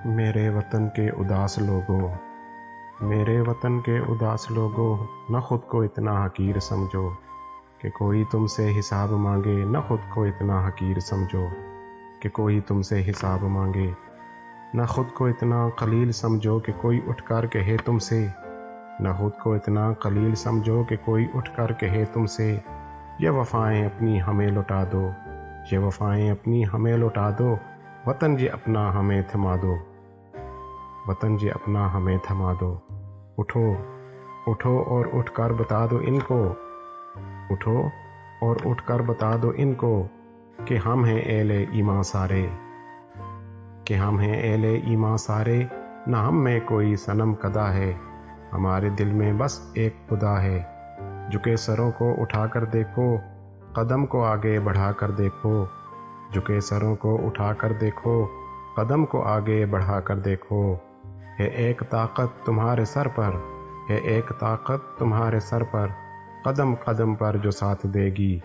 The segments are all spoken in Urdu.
میرے وطن کے اداس لوگوں، میرے وطن کے اداس لوگوں، نہ خود کو اتنا حقیر سمجھو کہ کوئی تم سے حساب مانگے، نہ خود کو اتنا حقیر سمجھو کہ کوئی تم سے حساب مانگے، نہ خود کو اتنا قلیل سمجھو کہ کوئی اٹھ کر کہے تم سے، نہ خود کو اتنا قلیل سمجھو کہ کوئی اٹھ کر کہے تم سے، یہ وفائیں اپنی ہمیں لٹا دو، یہ وفائیں اپنی ہمیں لٹا دو، وطن جی اپنا ہمیں تھما دو، وطن جی اپنا ہمیں تھما دو۔ اٹھو اٹھو اور اٹھ کر بتا دو ان کو، اٹھو اور اٹھ کر بتا دو ان کو کہ ہم ہیں اہل ایمان سارے، کہ ہم ہیں اہل ایمان سارے، نہ ہم میں کوئی صنم کدا ہے، ہمارے دل میں بس ایک خدا ہے۔ جھکے سروں کو اٹھا کر دیکھو، قدم کو آگے بڑھا کر دیکھو، جھکے سروں کو اٹھا کر دیکھو، قدم کو آگے بڑھا کر دیکھو، ہے ایک طاقت تمہارے سر پر، ہے ایک طاقت تمہارے سر پر، قدم قدم پر جو ساتھ دے گی،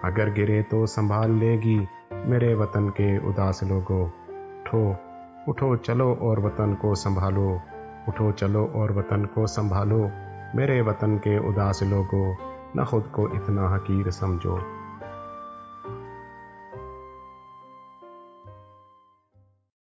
اگر گرے تو سنبھال لے گی۔ میرے وطن کے اداس لوگوں، اٹھو اٹھو چلو اور وطن کو سنبھالو، اٹھو چلو اور وطن کو سنبھالو۔ میرے وطن کے اداس لوگوں، نہ خود کو اتنا حقیر سمجھو۔